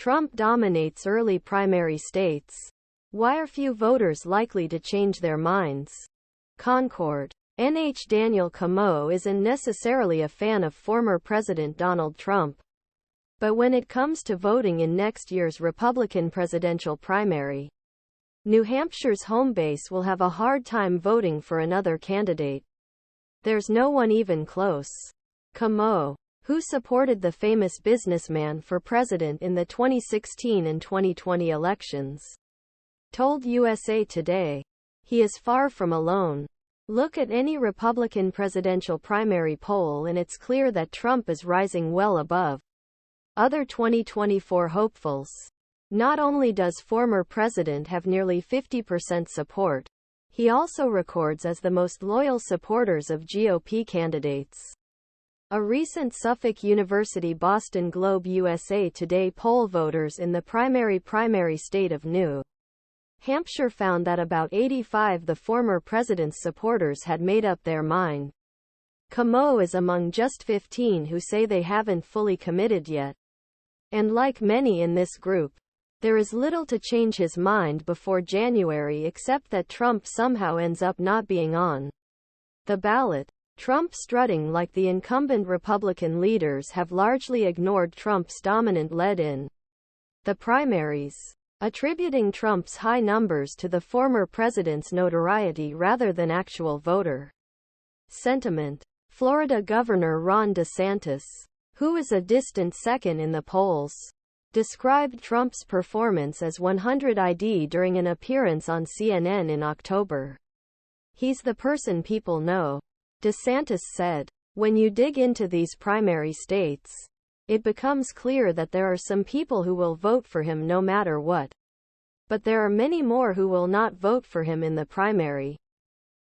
Trump dominates early primary states. Why are few voters likely to change their minds? CONCORD. NH Daniel Comeau isn't necessarily a fan of former President Donald Trump. But when it comes to voting in next year's Republican presidential primary, New Hampshire's home base will have a hard time voting for another candidate. There's no one even close. Comeau, who supported the famous businessman for president in the 2016 and 2020 elections, told USA Today, he is far from alone. Look at any Republican presidential primary poll and it's clear that Trump is rising well above other 2024 hopefuls. Not only does former president have nearly 50% support, he also records as the most loyal supporters of GOP candidates. A recent Suffolk UniversityBoston GlobeUSA Today poll voters in the primary state of New Hampshire found that about 85% the former president's supporters had made up their mind. Comeau is among just 15 who say they haven't fully committed yet. And like many in this group, there is little to change his mind before January except that Trump somehow ends up not being on the ballot. Trump strutting like the incumbent Republican leaders have largely ignored Trump's dominant lead in the primaries, attributing Trump's high numbers to the former president's notoriety rather than actual voter sentiment. Florida Governor Ron DeSantis, who is a distant second in the polls, described Trump's performance as 100 ID during an appearance on CNN in October. He's the person people know, DeSantis said. When you dig into these primary states, it becomes clear that there are some people who will vote for him no matter what. But there are many more who will not vote for him in the primary.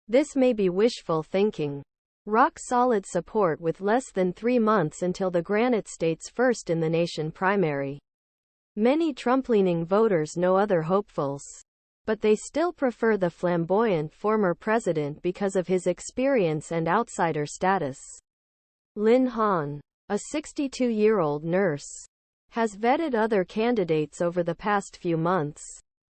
This may be wishful thinking. Rock-solid support with less than 3 months until the Granite State's first-in-the-nation primary. Many Trump-leaning voters know other hopefuls, but they still prefer the flamboyant former president because of his experience and outsider status. Lynne Hahn, a 62-year-old nurse, has vetted other candidates over the past few months,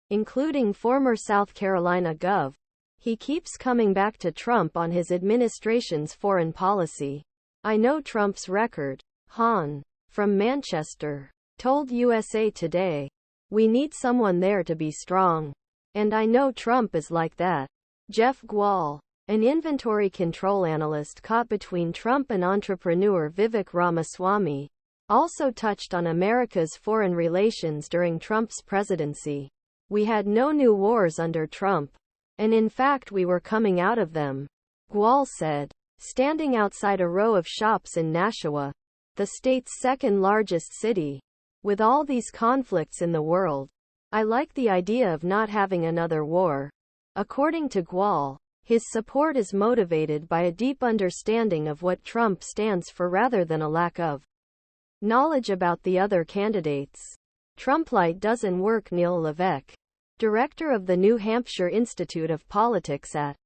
including former South Carolina Gov. He keeps coming back to Trump on his administration's foreign policy. I know Trump's record, Hahn, from Manchester, told USA Today. We need someone there to be strong. And I know Trump is like that. Geoff Gual, an inventory control analyst caught between Trump and entrepreneur Vivek Ramaswamy, also touched on America's foreign relations during Trump's presidency. We had no new wars under Trump. And in fact we were coming out of them, Gual said, standing outside a row of shops in Nashua, the state's second-largest city. With all these conflicts in the world, I like the idea of not having another war. According to Gual, his support is motivated by a deep understanding of what Trump stands for rather than a lack of knowledge about the other candidates. Trump-lite doesn't work. Neil Levesque, director of the New Hampshire Institute of Politics at